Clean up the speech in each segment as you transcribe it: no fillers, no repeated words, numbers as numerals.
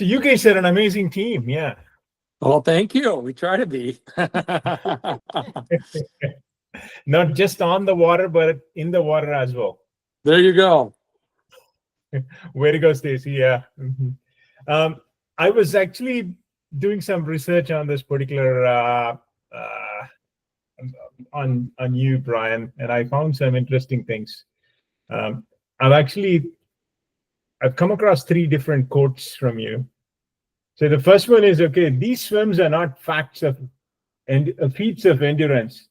So you guys are an amazing team. Yeah. Well, thank you. We try to be. Not just on the water, but in the water as well. There you go. Way to go, Stacy. Yeah. I was actually doing some research on this particular on you, Bryan, and I found some interesting things. Um, I've come across 3 different quotes from you. So the first one is, okay, these swims are not facts of and feats of endurance;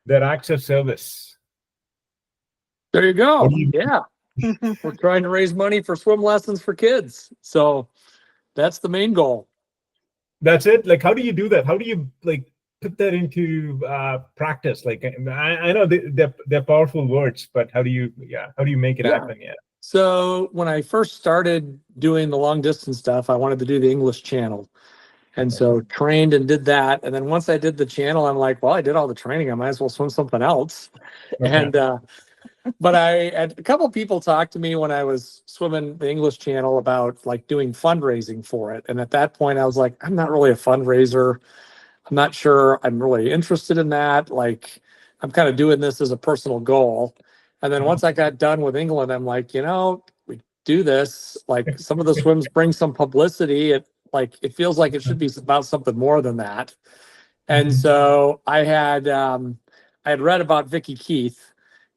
they're acts of service. There you go. Yeah. We're trying to raise money for swim lessons for kids. So that's the main goal. That's it. Like, how do you do that? How do you like put that into practice? Like, I know they're powerful words, but how do you make it happen? Yeah. So when I first started doing the long distance stuff, I wanted to do the English channel. And so trained and did that. And then once I did the channel, I'm like, well, I did all the training. I might as well swim something else. Okay. And but I had a couple of people talk to me when I was swimming the English channel about like doing fundraising for it. And at that point, I was like, I'm not really a fundraiser. I'm not sure I'm really interested in that. Like, I'm kind of doing this as a personal goal. And then once I got done with England, I'm like, we do this. Like, some of the swims bring some publicity. It feels like it should be about something more than that. And so I had read about Vicki Keith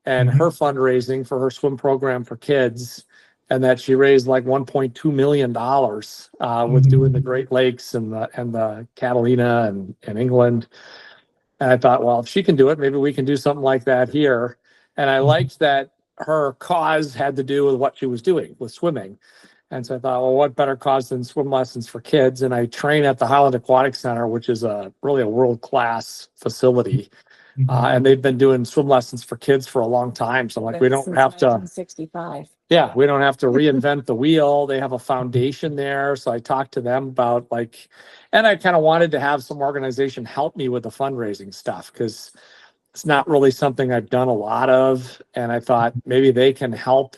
and her fundraising for her swim program for kids, and that she raised like $1.2 million with doing the Great Lakes and the Catalina and England. And I thought, well, if she can do it, maybe we can do something like that here. And I liked that her cause had to do with what she was doing with swimming. And so I thought, well, what better cause than swim lessons for kids? And I train at the Highland Aquatic Center, which is really a world-class facility. And they've been doing swim lessons for kids for a long time. So we don't have to 1965. Yeah, we don't have to reinvent the wheel. They have a foundation there. So I talked to them about and I kind of wanted to have some organization help me with the fundraising stuff because it's not really something I've done a lot of. And I thought maybe they can help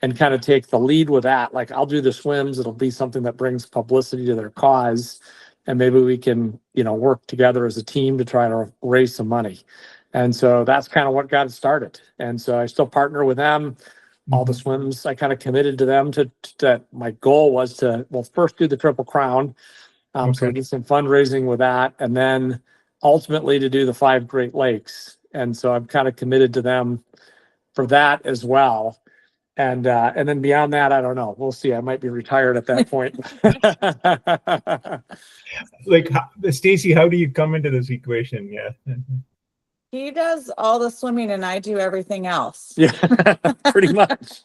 and kind of take the lead with that. Like, I'll do the swims. It'll be something that brings publicity to their cause. And maybe we can, work together as a team to try to raise some money. And so that's kind of what got it started. And so I still partner with them. All the swims, I kind of committed to them to my goal was to, first do the Triple Crown. So I did some fundraising with that. And then ultimately to do the 5 Great Lakes. And so I'm kind of committed to them for that as well. And then beyond that, I don't know. We'll see. I might be retired at that point. Like, Stacy, how do you come into this equation? Yeah. He does all the swimming and I do everything else. Yeah, pretty much.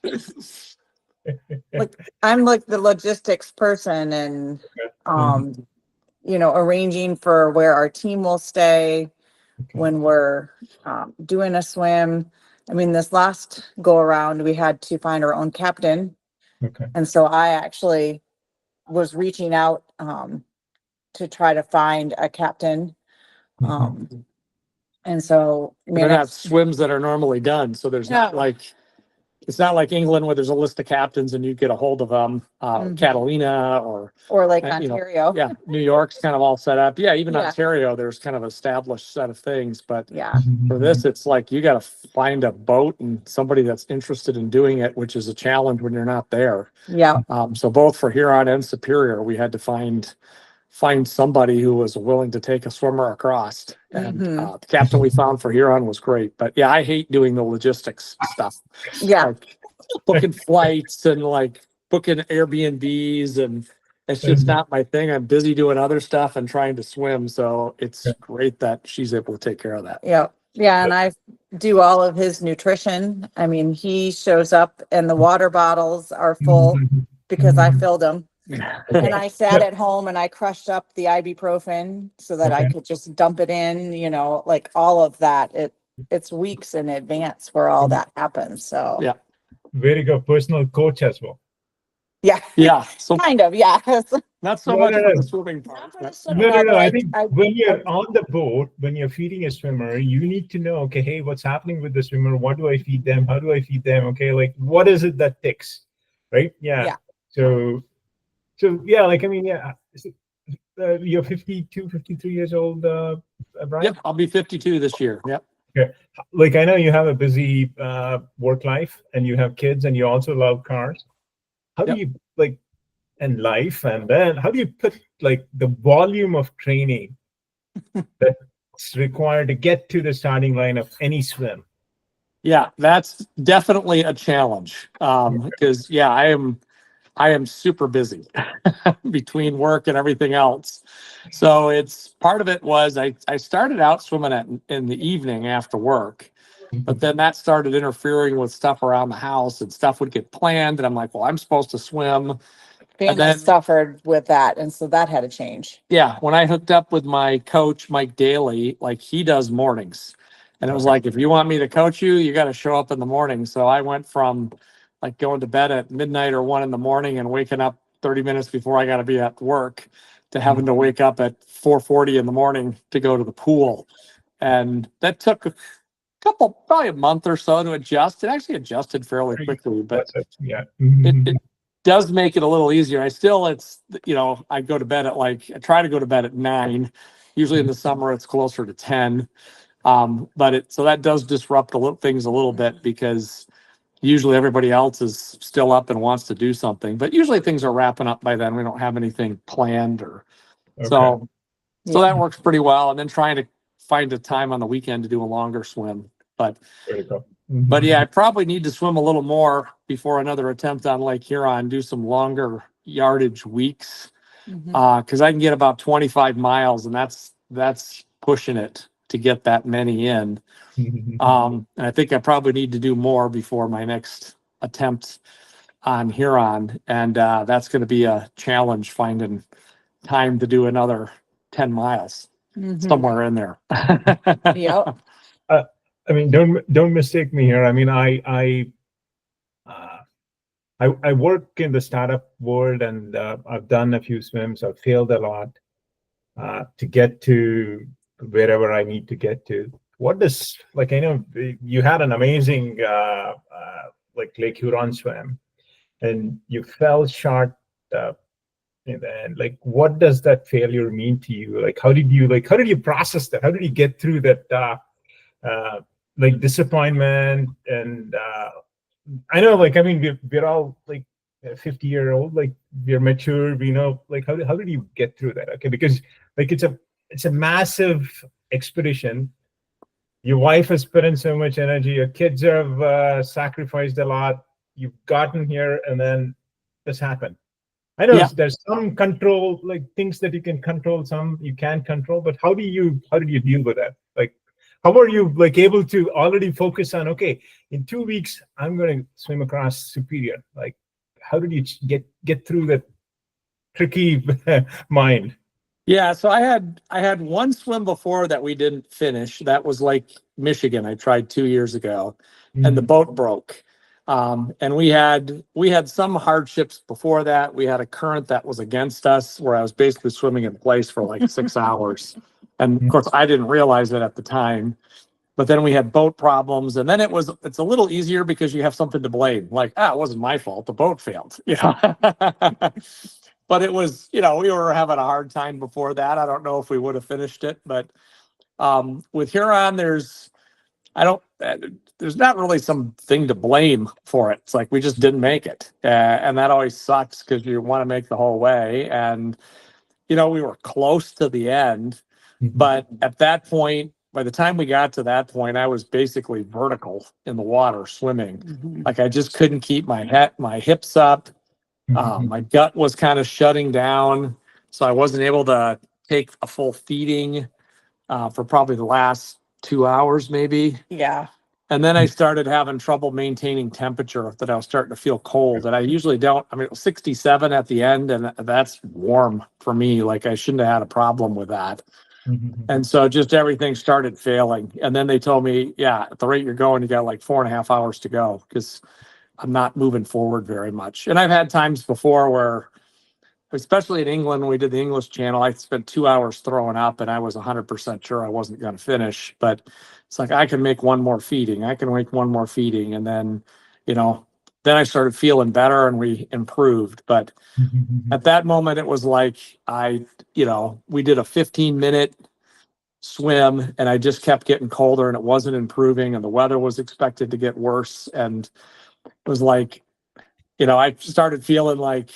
I'm like the logistics person and, arranging for where our team will stay when we're doing a swim. I mean, this last go around, we had to find our own captain. Okay. And so I actually was reaching out to try to find a captain. And so We're gonna have swims that are normally done. So there's it's not like England where there's a list of captains and you get a hold of them. Catalina or like Ontario. New York's kind of all set up. Yeah, even Ontario, there's kind of established set of things. But for this, it's like you got to find a boat and somebody that's interested in doing it, which is a challenge when you're not there. Yeah. So both for Huron and Superior, we had to find somebody who was willing to take a swimmer across. And the captain we found for Huron was great. But yeah, I hate doing the logistics stuff. Yeah. Like booking flights and booking Airbnbs, and it's just not my thing. I'm busy doing other stuff and trying to swim. So it's great that she's able to take care of that. Yeah. Yeah. And I do all of his nutrition. I mean, he shows up and the water bottles are full because I filled them. And I sat at home and I crushed up the ibuprofen so that I could just dump it in, all of that. It's weeks in advance where all that happens. So yeah. Very good. Personal coach as well. Yeah. Yeah. So kind of, yeah. Not so much for the swimming part. No. I think when you're on the boat, when you're feeding a swimmer, you need to know, okay, hey, what's happening with the swimmer? What do I feed them? How do I feed them? Okay, what is it that ticks? Right? Yeah. So So yeah, like I mean, yeah, you're 52, 53 years old, Bryan? Yep, I'll be 52 this year. Yep. Okay. Like I know you have a busy work life and you have kids and you also love cars. How do Yep. you like and life, and then how do you put like the volume of training that's required to get to the starting line of any swim? Yeah, that's definitely a challenge. Because yeah, I am super busy between work and everything else. So it's part of it was I started out swimming in the evening after work, but then that started interfering with stuff around the house and stuff would get planned. And I'm like, well, I'm supposed to swim. And Family then, suffered with that, and so that had to change. yeah, when I hooked up with my coach, Mike Daly, like he does mornings. And it was like, if you want me to coach you, you got to show up in the morning. So I went from like going to bed at midnight or 1 in the morning and waking up 30 minutes before I got to be at work to having to wake up at 4:40 in the morning to go to the pool. And that took a couple, probably a month or so to adjust. It actually adjusted fairly quickly, but Yeah. it does make it a little easier. I go to bed at I try to go to bed at 9. Usually in the summer, it's closer to 10. So that does disrupt things a little bit because usually everybody else is still up and wants to do something, but usually things are wrapping up by then. We don't have anything planned so that works pretty well. And then trying to find a time on the weekend to do a longer swim. But Very cool. But yeah, I probably need to swim a little more before another attempt on Lake Huron, do some longer yardage weeks. Because I can get about 25 miles, and that's pushing it to get that many in. And I think I probably need to do more before my next attempt on Huron, and that's going to be a challenge finding time to do another 10 miles somewhere in there. Yep. I mean, don't mistake me here. I mean, I work in the startup world, and I've done a few swims. I've failed a lot to get to wherever I need to get to. What does like I know you had an amazing like Lake Huron swim, and you fell short in the end. Like, what does that failure mean to you? Like, how did you process that? How did you get through that? Like disappointment and I know, like, I mean, we're all like 50-year-old, like we're mature, we know, like, how did you get through that? Okay, because like it's a massive expedition. Your wife has put in so much energy, your kids have sacrificed a lot. You've gotten here, and then this happened. I know there's some control, like things that you can control, some you can't control, but how did you deal with that? Like, how are you like able to already focus on, okay, in 2 weeks I'm going to swim across Superior? Like, how did you get through that tricky mind? Yeah, so I had one swim before that we didn't finish. That was Lake Michigan. I tried 2 years ago, and the boat broke. And we had some hardships before that. We had a current that was against us, where I was basically swimming in place for like 6 hours. And of course, I didn't realize it at the time. But then we had boat problems, and then it's a little easier because you have something to blame. Like, it wasn't my fault. The boat failed. But it was, we were having a hard time before that. I don't know if we would have finished it, but with Huron, there's not really something to blame for it. It's like we just didn't make it, and that always sucks because you want to make the whole way. And we were close to the end, but at that point, by the time we got to that point, I was basically vertical in the water swimming. Like I just couldn't keep my hips up. My gut was kind of shutting down, so I wasn't able to take a full feeding for probably the last 2 hours, maybe. Yeah. And then I started having trouble maintaining temperature, that I was starting to feel cold. And I usually don't. I mean, it was 67 at the end, and that's warm for me. Like I shouldn't have had a problem with that. And so just everything started failing. And then they told me, yeah, at the rate you're going, you got like 4.5 hours to go, because I'm not moving forward very much. And I've had times before where, especially in England, when we did the English channel, I spent 2 hours throwing up, and I was 100% sure I wasn't going to finish. But it's like, I can make one more feeding. And then, then I started feeling better and we improved. But at that moment, it was like we did a 15-minute swim and I just kept getting colder and it wasn't improving and the weather was expected to get worse. And it was like, I started feeling like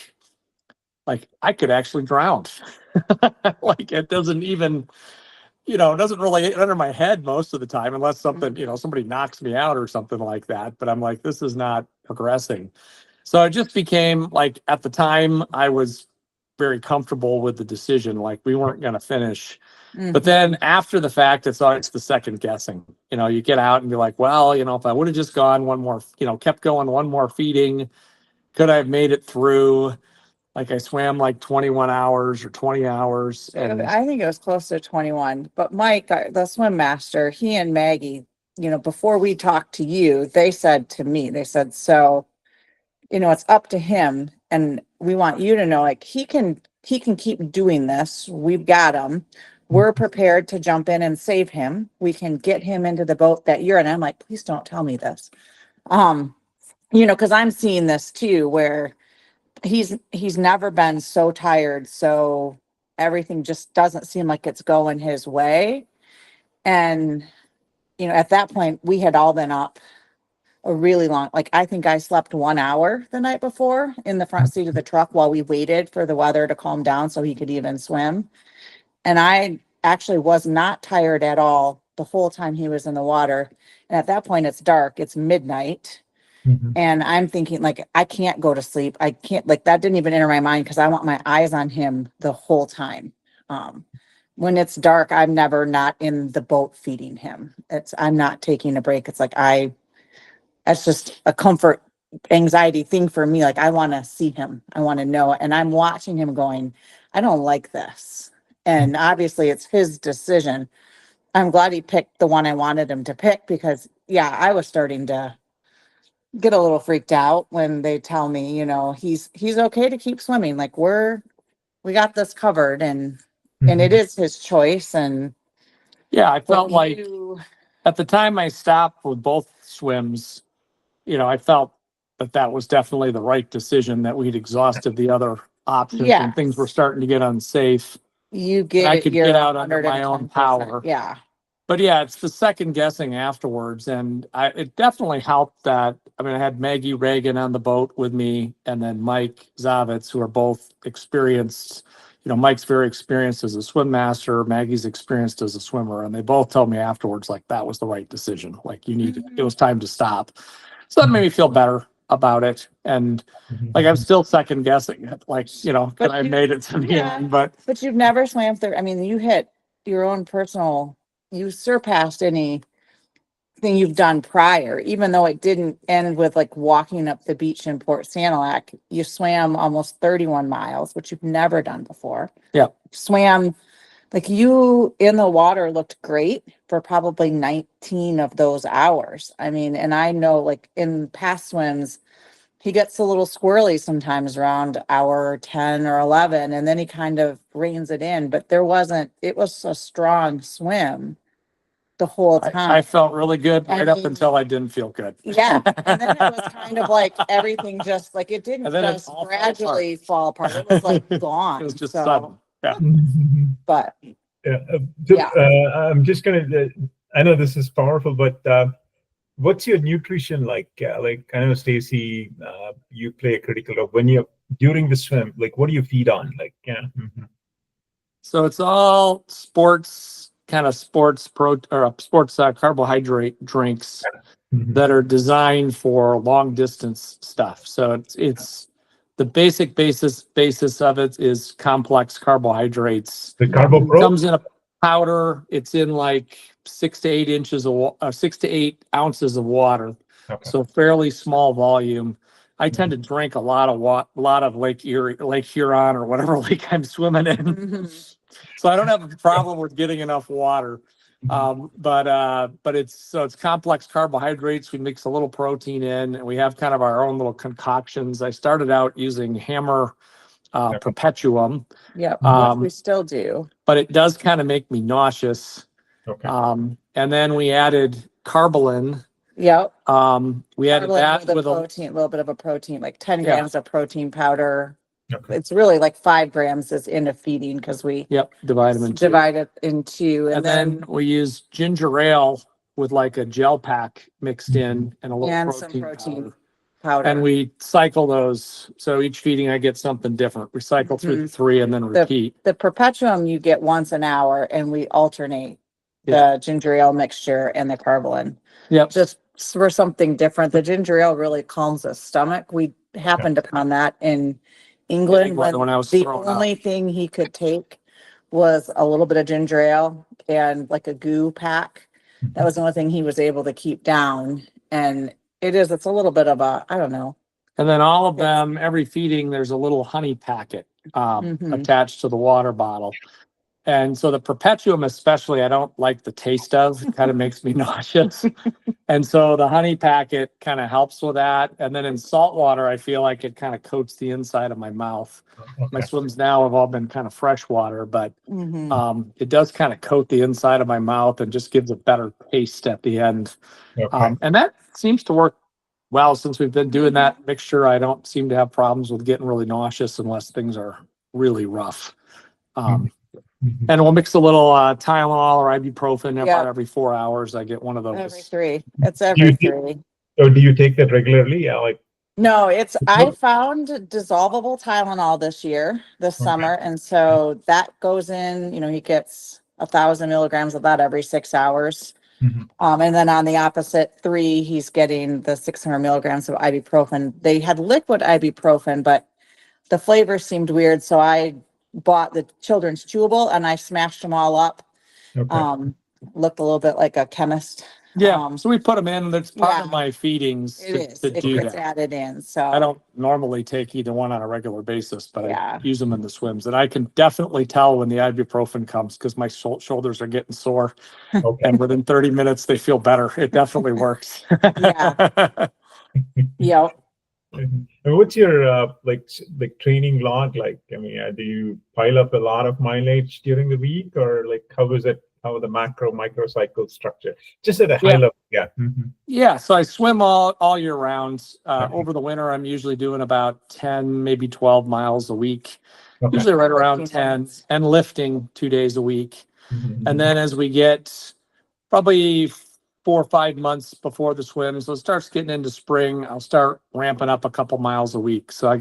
I could actually drown. Like it doesn't even, it doesn't really enter my head most of the time unless something, somebody knocks me out or something like that. But I'm like, this is not progressing. So it just became like, at the time I was very comfortable with the decision. Like we weren't going to finish. But then after the fact, it's the second guessing. You get out and you're like, well, if I would have just gone one more, kept going one more feeding, could I have made it through? Like I swam like 21 hours or 20 hours. And I think it was close to 21. But Mike, the swim master, he and Maggie, before we talked to you, they said to me, so, it's up to him. And we want you to know, like, he can keep doing this. We've got him. We're prepared to jump in and save him. We can get him into the boat that you're in. I'm like, please don't tell me this. Because I'm seeing this too, where he's never been so tired. So everything just doesn't seem like it's going his way. And, at that point, we had all been up a really long, like, I think I slept 1 hour the night before in the front seat of the truck while we waited for the weather to calm down so he could even swim. And I actually was not tired at all the whole time he was in the water. And at that point, it's dark, it's midnight. And I'm thinking, like, I can't go to sleep. I can't, like, that didn't even enter my mind because I want my eyes on him the whole time. When it's dark, I'm never not in the boat feeding him. I'm not taking a break. It's like, that's just a comfort anxiety thing for me. Like, I want to see him. I want to know. And I'm watching him going, I don't like this. And obviously it's his decision. I'm glad he picked the one I wanted him to pick because I was starting to get a little freaked out when they tell me, he's okay to keep swimming. Like we got this covered and it is his choice. And I felt like at the time I stopped with both swims, I felt that was definitely the right decision, that we'd exhausted the other options and things were starting to get unsafe. I could get out under my own power. Yeah. But it's the second guessing afterwards. And it definitely helped that, I had Maggie Reagan on the boat with me and then Mike Zavitz, who are both experienced. Mike's very experienced as a swim master. Maggie's experienced as a swimmer. And they both told me afterwards, like, that was the right decision. Like it was time to stop. So that made me feel better about it. And like, I'm still second guessing it. Like, but I made it to the end, but you've never swam through. You hit your own personal, you surpassed anything you've done prior, even though it didn't end with like walking up the beach in Port Sanilac. You swam almost 31 miles, which you've never done before. Yeah. Swam, like, you in the water looked great for probably 19 of those hours. And I know, like, in past swims, he gets a little squirrely sometimes around hour 10 or 11, and then he kind of reins it in. But it was a strong swim the whole time. I felt really good right up until I didn't feel good. Yeah. And then it was kind of like everything just like, it didn't just gradually fall apart. It was like gone. It was just sudden. Yeah. But I'm just gonna. I know this is powerful, but what's your nutrition like? Like, I know, Stacy, you play a critical role when you're during the swim. Like, what do you feed on? Like, So it's all sports carbohydrate drinks that are designed for long distance stuff. So it's the basic basis of it is complex carbohydrates. The Carbo It Pro comes in a powder. It's in like 6 to 8 ounces of water. Okay. So fairly small volume. I tend to drink a lot of Lake Huron or whatever lake I'm swimming in. So I don't have a problem with getting enough water. But it's complex carbohydrates. We mix a little protein in, and we have kind of our own little concoctions. I started out using Hammer Perpetuum. Yeah, we still do. But it does kind of make me nauseous. Okay. And then we added Carbolin, Yep. We added that with a with protein, a little bit of a protein, like 10 Yeah. grams of protein powder. Okay. It's really like 5 grams is into feeding because we divide them into two. divide it in two. And then we use ginger ale with like a gel pack mixed in and a little and some protein protein powder. powder. And we cycle those. So each feeding, I get something different. We cycle through the 3 and then repeat. The perpetuum you get once an hour, and we alternate the ginger ale mixture and the carbolin. Yep. Just for something different. The ginger ale really calms the stomach. We happened upon that in England when I was the throwing only up. thing he could take was a little bit of ginger ale and like a goo pack. That was the only thing he was able to keep down. And it's a little bit of a, I don't know. And then all of them, every feeding, there's a little honey packet attached to the water bottle. And so the perpetuum especially, I don't like the taste of. It kind of makes me nauseous. And so the honey packet kind of helps with that. And then in salt water, I feel like it kind of coats the inside of my mouth. Okay. My swims now have all been kind of fresh water, but it does kind of coat the inside of my mouth and just gives a better taste at the end. Okay. And that seems to work well since we've been doing that mixture. I don't seem to have problems with getting really nauseous unless things are really rough. And we'll mix a little Tylenol or ibuprofen about every 4 hours. I get one of those. Every 3. It's every 3. So do you take that regularly? Yeah, like No, I found dissolvable Tylenol this summer. And so that goes in, he gets 1,000 milligrams of that every 6 hours. And then on the opposite 3, he's getting the 600 milligrams of ibuprofen. They had liquid ibuprofen, but the flavor seemed weird. So I bought the children's chewable and I smashed them all up. okay. Looked a little bit like a chemist. So we put them in. That's part of my feedings to do It's that. added in. So I don't normally take either one on a regular basis, but I Yeah. use them in the swims. And I can definitely tell when the ibuprofen comes because my shoulders are getting sore. Okay. And within 30 minutes, they feel better. It definitely works. Yeah. And what's your like training log like? I mean, do you pile up a lot of mileage during the week, or like how is it? How are the micro cycle structure? Just at a high level, yeah. Yeah, so I swim all year round. Over the winter, I'm usually doing about 10, maybe 12 miles a week. Okay. Usually right around 10, and lifting 2 days a week. And then as we get probably 4 or 5 months before the swim, so it starts getting into spring, I'll start ramping up a couple miles a week. So I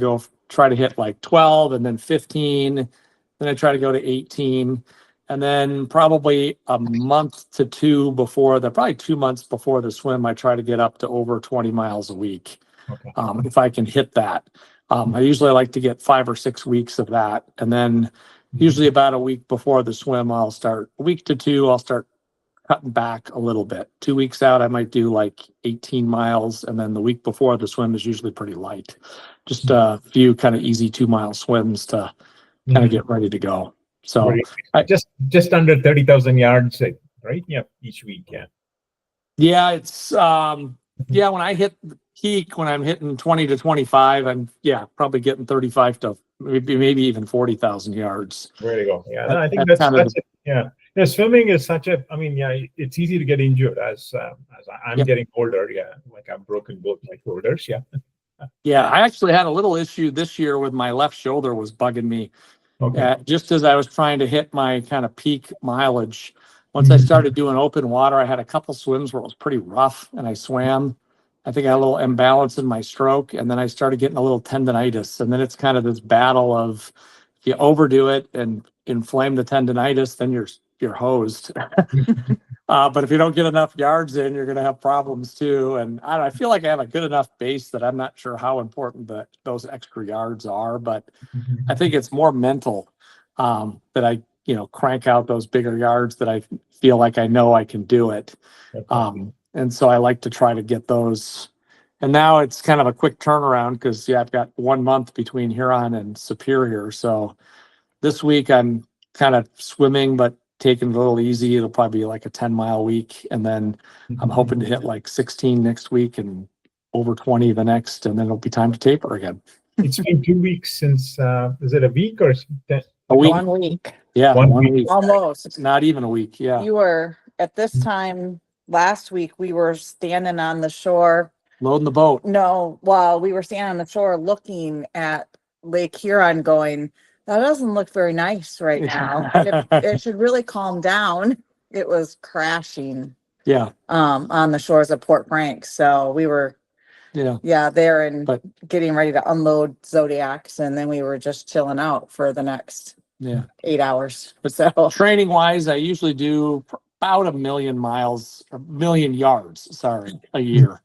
try to hit like 12 and then 15, then I try to go to 18. And then probably a month to 2 probably 2 months before the swim, I try to get up to over 20 miles a week. Okay. If I can hit that. I usually like to get 5 or 6 weeks of that. And then usually about a week before the swim, a week to 2, I'll start cutting back a little bit. 2 weeks out, I might do like 18 miles. And then the week before the swim is usually pretty light. Just a few kind of easy 2-mile swims to kind of get ready to go. So just under 30,000 yards, right? Yeah, each week. Yeah. Yeah, it's when I hit the peak, when I'm hitting 20 to 25, I'm probably getting 35 to maybe even 40,000 yards. There you go. Yeah, I think that's it. Yeah. Swimming is it's easy to get injured as I'm getting older. Yeah, like I've broken both my shoulders. Yeah. Yeah, I actually had a little issue this year with my left shoulder was bugging me. Okay. Just as I was trying to hit my kind of peak mileage, once I started doing open water, I had a couple swims where it was pretty rough and I swam. I think I had a little imbalance in my stroke, and then I started getting a little tendonitis. And then it's kind of this battle of if you overdo it and inflame the tendonitis, then you're hosed. But if you don't get enough yards in, you're going to have problems too. And I feel like I have a good enough base that I'm not sure how important those extra yards are, but I think it's more mental that I, crank out those bigger yards that I feel like I know I can do it. And so I like to try to get those. And now it's kind of a quick turnaround because I've got 1 month between Huron and Superior. So this week I'm kind of swimming, but taking it a little easy. It'll probably be like a 10-mile week. And then I'm hoping to hit like 16 next week and over 20 the next, and then it'll be time to taper again. It's been 2 weeks since, is it a week or a week? 1 week. Yeah, 1 week. Almost. Not even a week. Yeah. You were at this time last week we were standing on the shore. Loading the boat. No, well, we were standing on the shore looking at Lake Huron going, that doesn't look very nice right now. It should really calm down. It was crashing Yeah. on the shores of Port Frank. So we were there and But getting ready to unload Zodiacs, and then we were just chilling out for the next 8 hours. So training wise, I usually do about 1,000,000 miles, 1,000,000 yards, a year.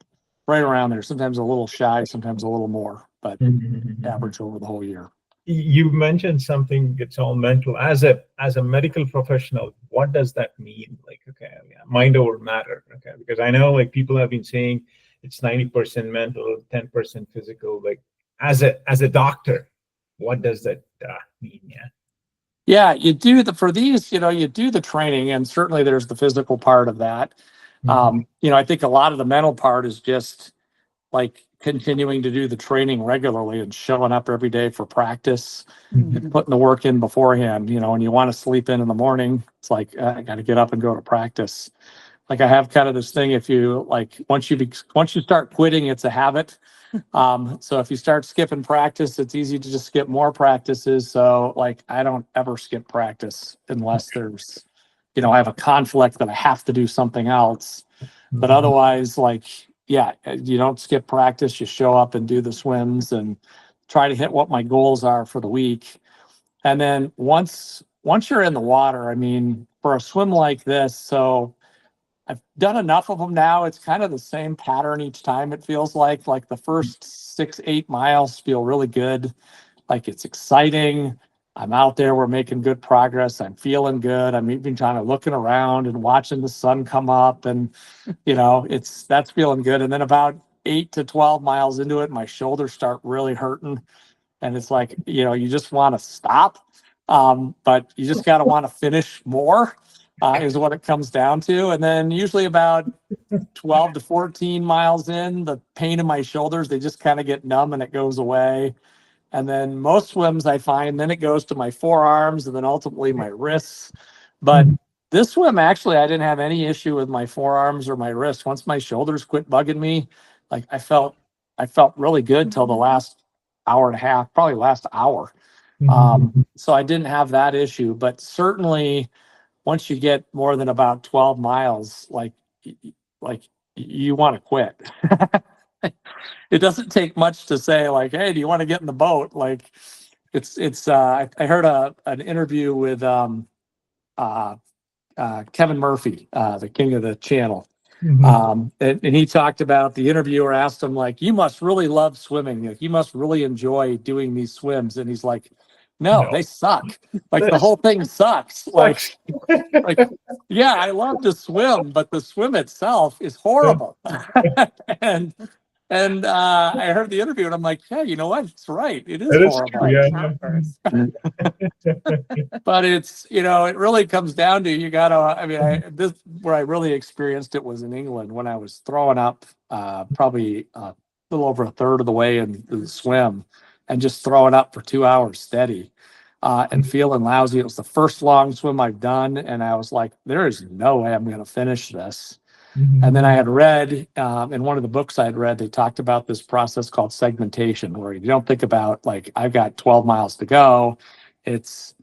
Right around there. Sometimes a little shy, sometimes a little more, but average over the whole year. You mentioned something, it's all mental. As a medical professional, what does that mean? Like, okay, mind over matter. Okay, because I know like people have been saying it's 90% mental, 10% physical. Like, as a doctor, what does that mean? Yeah, you do for these, you do the training, and certainly there's the physical part of that. I think a lot of the mental part is just like continuing to do the training regularly and showing up every day for practice and putting the work in beforehand, and you want to sleep in the morning. It's like, I got to get up and go to practice. Like I have kind of this thing, if you like, once you start quitting, it's a habit. So if you start skipping practice, it's easy to just skip more practices. So like, I don't ever skip practice unless there's, I have a conflict that I have to do something else. But otherwise, like, you don't skip practice. You show up and do the swims and try to hit what my goals are for the week. And then once you're in the water, I mean, for a swim like this, so I've done enough of them now. It's kind of the same pattern each time. It feels like the first 6-8 miles feel really good. Like it's exciting. I'm out there. We're making good progress. I'm feeling good. I'm even kind of looking around and watching the sun come up, and that's feeling good. And then about 8 to 12 miles into it, my shoulders start really hurting, and it's like you just want to stop, but you just gotta want to finish more. Is what it comes down to. And then usually about 12 to 14 miles in, the pain in my shoulders, they just kind of get numb and it goes away. And then most swims I find, then it goes to my forearms and then ultimately my wrists. But this swim, actually, I didn't have any issue with my forearms or my wrists. Once my shoulders quit bugging me, like I felt really good till the last hour and a half, probably last hour. So I didn't have that issue, but certainly once you get more than about 12 miles, like you want to quit. It doesn't take much to say like, hey, do you want to get in the boat? Like I heard an interview with Kevin Murphy, the king of the channel. And he talked about, the interviewer asked him like, you must really love swimming. Like, you must really enjoy doing these swims. And he's like, no, they suck. Like the whole thing sucks. Like, yeah, I love to swim, but the swim itself is horrible. and I heard the interview and I'm like, yeah, you know what? It's right. It is horrible. But it's, it really comes down to, you gotta, this where I really experienced it was in England when I was throwing up probably a little over a third of the way in the swim and just throwing up for 2 hours steady and feeling lousy. It was the first long swim I've done. And I was like, there is no way I'm going to finish this. And then I had read in one of the books I'd read, they talked about this process called segmentation, where you don't think about like, I've got 12 miles to go. There's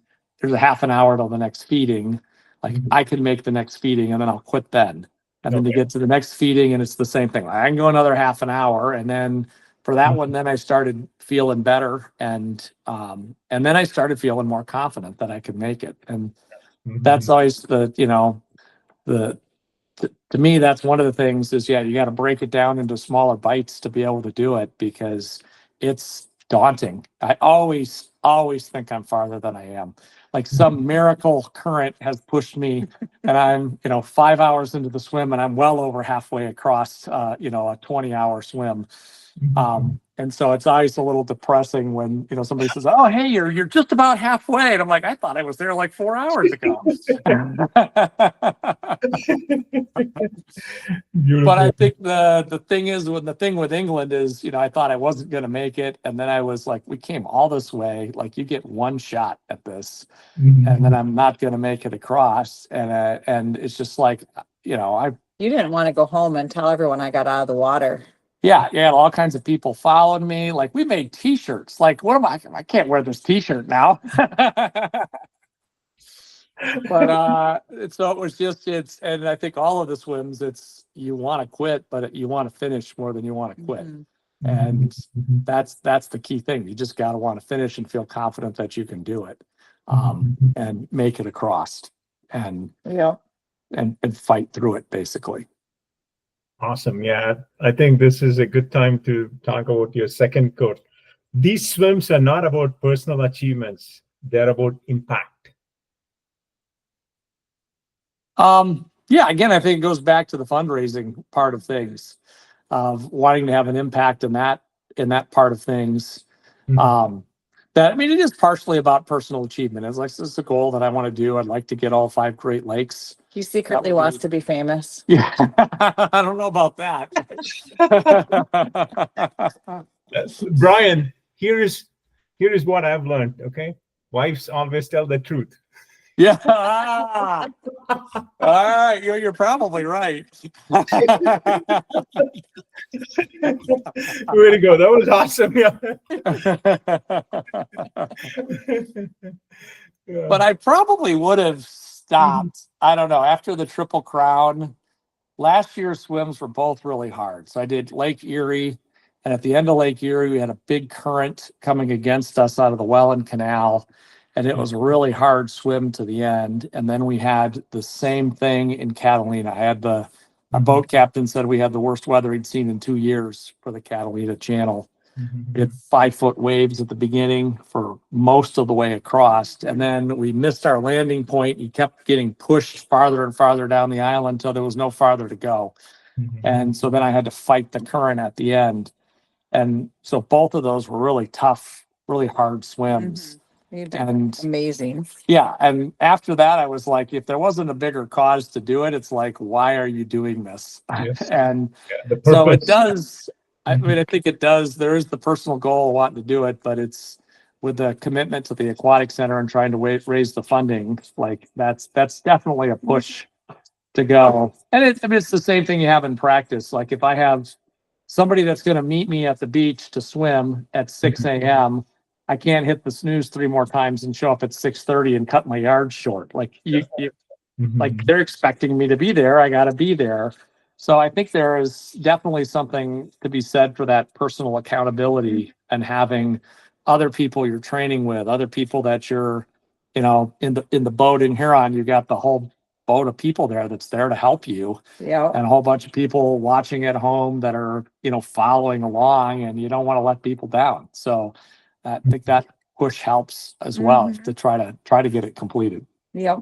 a half an hour till the next feeding. Like I can make the next feeding and then I'll quit then. And then to get to the next feeding, and it's the same thing. I can go another half an hour. And then for that one, then I started feeling better. And then I started feeling more confident that I could make it. And that's always to me, that's one of the things is, you got to break it down into smaller bites to be able to do it, because it's daunting. I always think I'm farther than I am. Like some miracle current has pushed me and I'm, 5 hours into the swim and I'm well over halfway across, a 20-hour swim. And so it's always a little depressing when, somebody says, oh, hey, you're just about halfway. And I'm like, I thought I was there like 4 hours ago. But I think the thing is, the thing with England is, I thought I wasn't going to make it. And then I was like, we came all this way. Like you get one shot at this and then I'm not going to make it across. And it's just like, You didn't want to go home and tell everyone I got out of the water. Yeah, yeah, all kinds of people followed me. Like we made T-shirts. Like, what am I can't wear this T-shirt now. But so it was just and I think all of the swims, it's you want to quit, but you want to finish more than you want to quit. Mhm. And that's the key thing. You just got to want to finish and feel confident that you can do it, and make it across and Yeah. and fight through it basically. Awesome. Yeah, I think this is a good time to talk about your second quote. These swims are not about personal achievements, they're about impact. Yeah, again, I think it goes back to the fundraising part of things, of wanting to have an impact in that part of things. That, I mean, it is partially about personal achievement. It's like, this is a goal that I want to do. I'd like to get all 5 Great Lakes. He secretly wants to be famous. Yeah, I don't know about that. Bryan, here is what I've learned. Okay, wives always tell the truth. Yeah. All right, you're probably right. Way to go! That was awesome. Yeah. Yeah. But I probably would have stopped. I don't know. After the Triple Crown, last year's swims were both really hard. So I did Lake Erie, and at the end of Lake Erie, we had a big current coming against us out of the Welland Canal, and it was a really hard swim to the end. And then we had the same thing in Catalina. Our boat captain said we had the worst weather he'd seen in 2 years for the Catalina Channel. We had 5-foot waves at the beginning for most of the way across. And then we missed our landing point. He kept getting pushed farther and farther down the island until there was no farther to go. And so then I had to fight the current at the end. And so both of those were really tough, really hard swims. You did And amazing. yeah, and after that, I was like, if there wasn't a bigger cause to do it, it's like, why are you doing this? Yes. And The so it purpose. does. I mean, I think it does. There is the personal goal of wanting to do it, but it's with the commitment to the aquatic center and trying to raise the funding. Like that's definitely a push to go. And I mean, it's the same thing you have in practice. Like if I have somebody that's going to meet me at the beach to swim at 6 a.m., I can't hit the snooze 3 more times and show up at 6:30 and cut my yards short. Like like they're expecting me to be there. I got to be there. So I think there is definitely something to be said for that personal accountability and having other people you're training with, other people that you're, in the boat in Huron, you got the whole boat of people there that's there to help you, Yeah. and a whole bunch of people watching at home that are, following along, and you don't want to let people down. So I think that push helps as well to try to get it completed. Yep.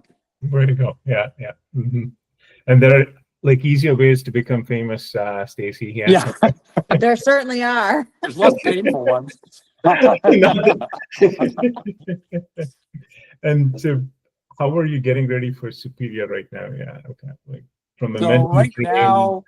Way to go. Yeah, yeah. And there are like easier ways to become famous, Stacy. Yeah. There certainly are. There's less painful ones. And so how are you getting ready for Superior right now? Yeah, okay. Like from a So mental right training- now,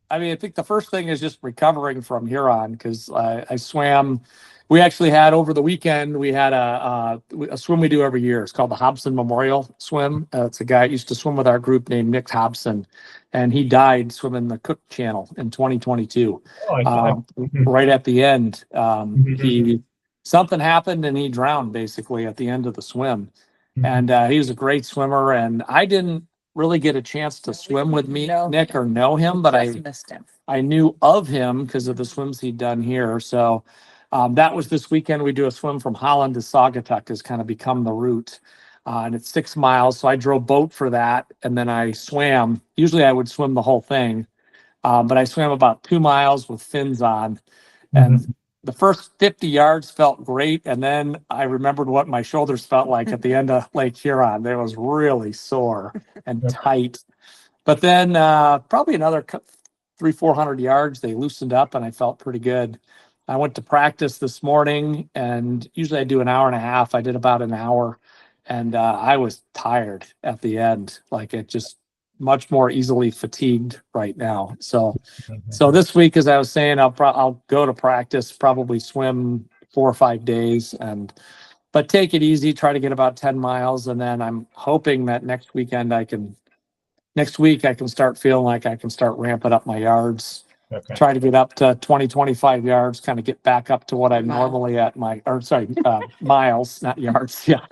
I mean, I think the first thing is just recovering from Huron, because I swam. We actually had over the weekend, we had a swim we do every year. It's called the Hobson Memorial Swim. It's a guy that used to swim with our group named Nick Hobson, and he died swimming the Cook Channel in 2022. Oh, I thought- Right at the end, something happened and he drowned basically at the end of the swim. And he was a great swimmer, and I didn't really get a chance to swim with me, Nick, or know him, but Just missed him. I knew of him because of the swims he'd done here. So that was this weekend. We do a swim from Holland to Saugatuck, has kind of become the route. And it's 6 miles. So I drove boat for that. And then I swam. Usually I would swim the whole thing. But I swam about 2 miles with fins on. And the first 50 yards felt great. And then I remembered what my shoulders felt like at the end of Lake Huron. They was really sore and tight. But then probably another 300-400 yards, they loosened up and I felt pretty good. I went to practice this morning, and usually I do an hour and a half. I did about an hour, and I was tired at the end. Like it just much more easily fatigued right now. So this week, as I was saying, I'll go to practice, probably swim 4 or 5 days, but take it easy, try to get about 10 miles. And then I'm hoping that next weekend I can next week I can start feeling like I can start ramping up my yards. Okay. Try to get up to 20, 25 yards, kind of get back up to what I'm Miles. normally at miles, not yards. Yeah.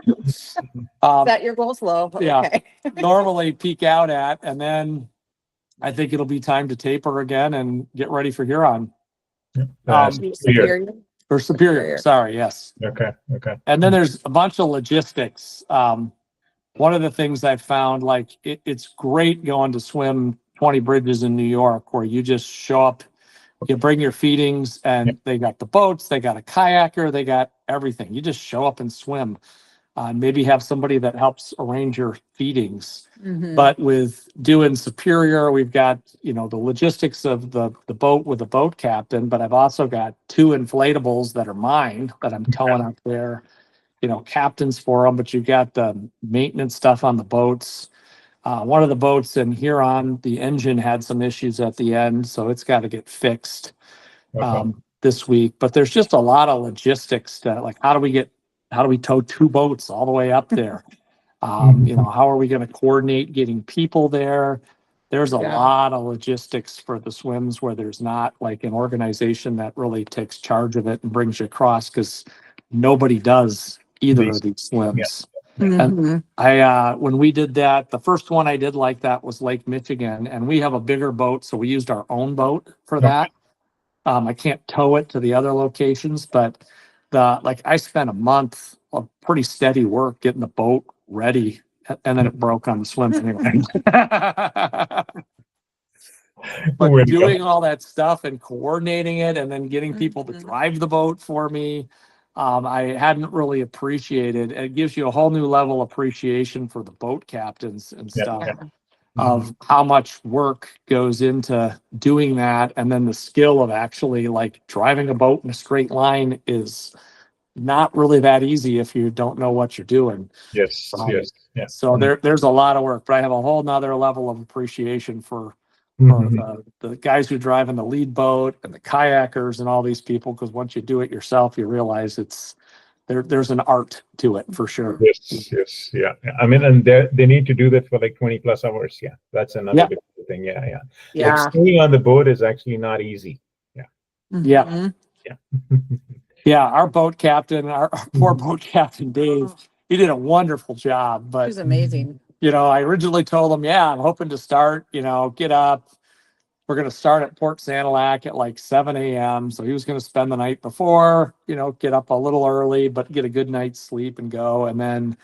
Set your goals low. yeah. Okay. Normally peak out at, and then I think it'll be time to taper again and get ready for Huron. Superior. Superior. Or Superior. Sorry. Yes. Okay. Okay. And then there's a bunch of logistics. One of the things I found, like it's great going to swim 20 bridges in New York where you just show up, you bring your feedings, and they got the boats, they got a kayaker, they got everything. You just show up and swim. Maybe have somebody that helps arrange your feedings. Mhm. But with doing Superior, we've got, the logistics of the boat with the boat captain, but I've also got 2 inflatables that are mine that I'm towing up there, captains for them, but you've got the maintenance stuff on the boats. One of the boats in Huron, the engine had some issues at the end, so it's got to get fixed this week. But there's just a lot of logistics to, like, how do we tow 2 boats all the way up there? How are we going to coordinate getting people there? There's a lot of logistics for the swims where there's not like an organization that really takes charge of it and brings you across, because nobody does either of these swims. And when we did that, the first one I did like that was Lake Michigan, and we have a bigger boat, so we used our own boat for that. I can't tow it to the other locations, but I spent a month of pretty steady work getting the boat ready, and then it broke on the swim anyway. But doing all that stuff and coordinating it and then getting people to drive the boat for me, I hadn't really appreciated. It gives you a whole new level of appreciation for the boat captains and stuff of how much work goes into doing that. And then the skill of actually like driving a boat in a straight line is not really that easy if you don't know what you're doing. Yes. So there's a lot of work, but I have a whole nother level of appreciation for the guys who drive in the lead boat and the kayakers and all these people, because once you do it yourself, you realize there's an art to it for sure. Yes. Yeah. I mean, and they need to do that for like 20 plus hours. Yeah. That's another big thing. Yeah. Like staying on the boat is actually not easy. Yeah. Our boat captain, our poor boat captain, Dave, he did a wonderful job, but It was amazing. I originally told him, I'm hoping to start, get up. We're going to start at Port Sanilac at like 7 a.m. So he was going to spend the night before, get up a little early, but get a good night's sleep and go. And then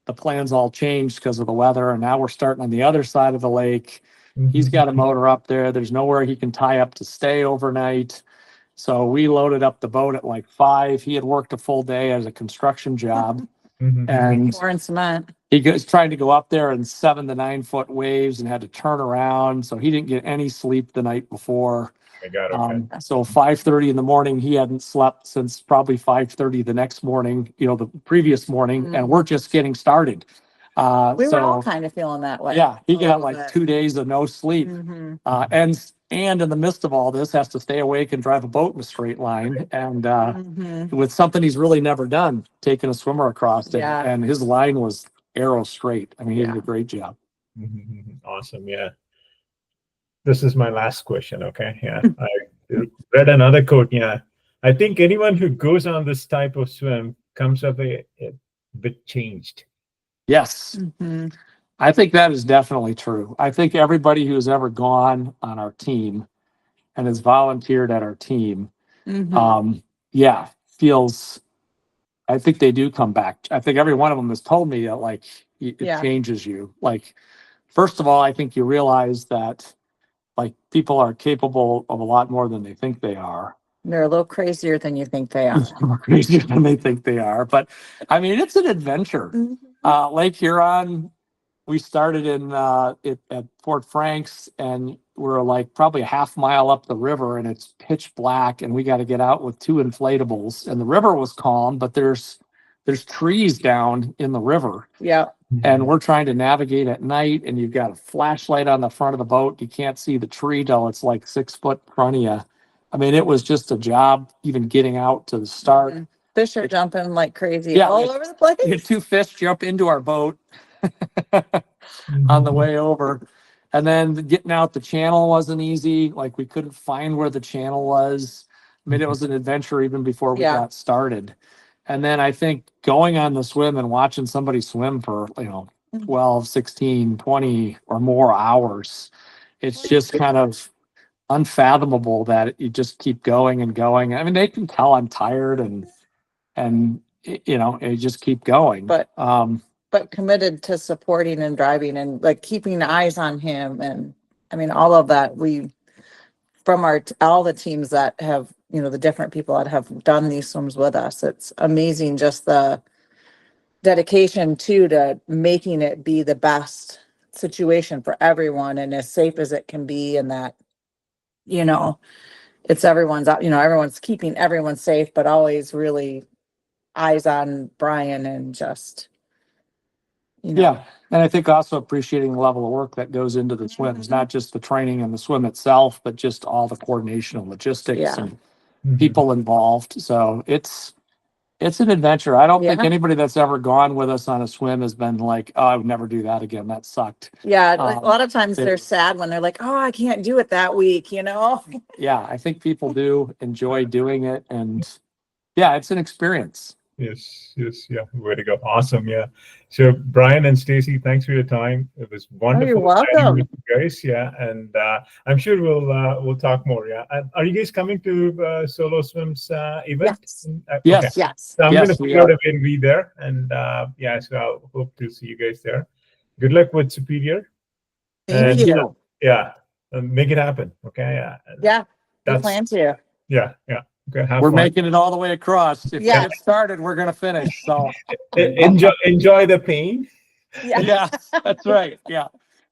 the plans all changed because of the weather. And now we're starting on the other side of the lake. He's got a motor up there. There's nowhere he can tie up to stay overnight. So we loaded up the boat at like 5. He had worked a full day as a construction job. And Pouring cement. he was trying to go up there in 7 to 9 foot waves and had to turn around. So he didn't get any sleep the night before. So 5:30 in the morning, he hadn't slept since probably 5:30 the next morning, the previous morning, and we're just getting started. We were all kind of feeling that way. Yeah, he got like 2 days of no sleep. And in the midst of all this, has to stay awake and drive a boat in a straight line. And with something he's really never done, taking a swimmer across it. And his line was arrow straight. I mean, he did a great job. Awesome. Yeah. This is my last question. Okay. Yeah. I read another quote. Yeah. I think anyone who goes on this type of swim comes up a bit changed. Yes. I think that is definitely true. I think everybody who's ever gone on our team and has volunteered at our team, feels, I think they do come back. I think every one of them has told me that like it changes you. Like, first of all, I think you realize that like people are capable of a lot more than they think they are. They're a little crazier than you think they are. More crazier than they think they are. But I mean, it's an adventure. Lake Huron, we started at Fort Franks, and we're like probably a half mile up the river, and it's pitch black, and we got to get out with 2 inflatables. And the river was calm, but there's trees down in the river. Yeah. And we're trying to navigate at night, and you've got a flashlight on the front of the boat. You can't see the tree till it's like 6 foot in front of you. I mean, it was just a job even getting out to the start. Fish are jumping like crazy all over the place. 2 fish jump into our boat on the way over. And then getting out the channel wasn't easy. Like we couldn't find where the channel was. I mean, it was an adventure even before we Yeah. got started. And then I think going on the swim and watching somebody swim for, 12, 16, 20 or more hours, it's just kind of unfathomable that you just keep going and going. I mean, they can tell I'm tired and you just keep going. But committed to supporting and driving and like keeping eyes on him. And I mean, all of that from all the teams that have, the different people that have done these swims with us, it's amazing just the dedication to making it be the best situation for everyone and as safe as it can be. And that, it's everyone's keeping everyone safe, but always really eyes on Bryan and just, Yeah. And I think also appreciating the level of work that goes into the swims, not just the training and the swim itself, but just all the coordination and logistics Yeah. and people involved. So it's an adventure. I don't think Yeah. anybody that's ever gone with us on a swim has been like, oh, I would never do that again. That sucked. Yeah, like a lot of times it- they're sad when they're like, oh, I can't do it that week, Yeah, I think people do enjoy doing it. And yeah, it's an experience. Yes, yeah, way to go. Awesome, yeah. So Bryan and Stacy, thanks for your time. It was wonderful you're welcome. chatting with you guys, yeah, and I'm sure we'll talk more, yeah. And are you guys coming to solo swims event? Yes. Yes. Okay. Yes. So I'm Yes, gonna we figure out are. a way to be there, and yeah, so I'll hope to see you guys there. Good luck with Superior. Thank And, you. Yeah, make it happen. Okay, yeah. Yeah, we That's plan to. yeah. Okay, have We're fun. making it all the way across. If Yeah. we get started, we're going to finish. So Enjoy the pain. Yeah. yeah, that's right. Yeah.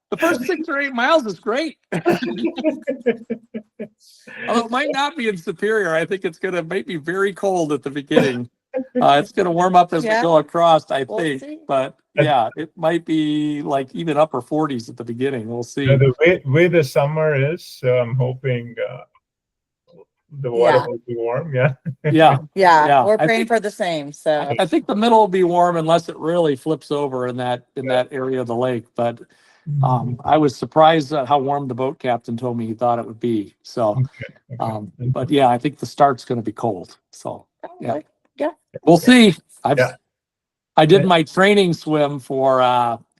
The first 6 or 8 miles is great. Although it might not be in Superior. I think might be very cold at the beginning. It's going to warm up as we Yeah. go across, I We'll think. see. But yeah, it might be like even upper 40s at the beginning. We'll see. The way the summer is, so I'm hoping the water Yeah. will be warm. Yeah. Yeah. Yeah, Yeah. we're I praying think- for the same. So I think the middle will be warm unless it really flips over in that area of the lake. But I was surprised at how warm the boat captain told me he thought it would be. So, Okay. but yeah, I think the start's going to be cold. So yeah. Yeah. We'll see. Yeah. I did my training swim for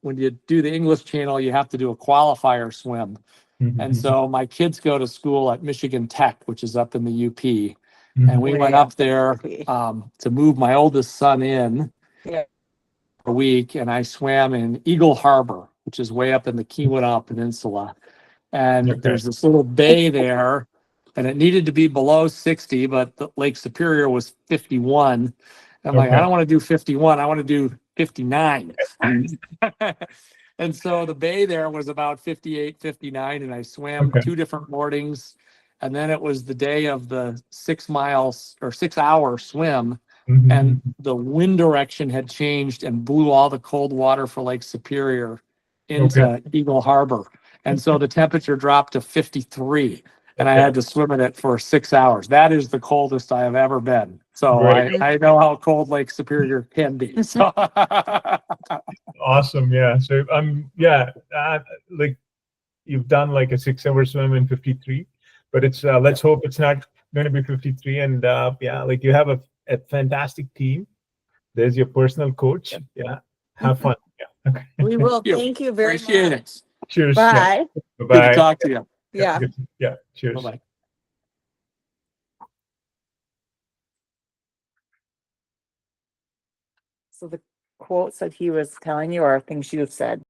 when you do the English Channel, you have to do a qualifier swim. And so my kids go to school at Michigan Tech, which is up in the UP. And we went up there to move my oldest son in Yeah. a week, and I swam in Eagle Harbor, which is way up in the Keweenaw Peninsula. And there's this little bay there, and it needed to be below 60, but the Lake Superior was 51. I'm like, I don't want to do 51. I want to do 59. And so the bay there was about 58, 59, and I swam 2 different mornings. And then it was the day of the 6 miles or 6 hour swim. And the wind direction had changed and blew all the cold water for Lake Superior into Eagle Harbor. And so the temperature dropped to 53. And I had to swim in it for 6 hours. That is the coldest I have ever been. So I know how cold Lake Superior can be. So Awesome. Yeah. So like you've done like a 6 hour swim in 53, but it's let's hope it's not going to be 53. And yeah, like you have a fantastic team. There's your personal coach. Yeah. Have fun. Yeah. Okay. We will. Thank you very appreciate much. it. Cheers. Bye. Yeah. Good to Bye. talk to you. Yeah. Yeah. Cheers. Bye-bye. So the quotes that he was telling you are things you've said.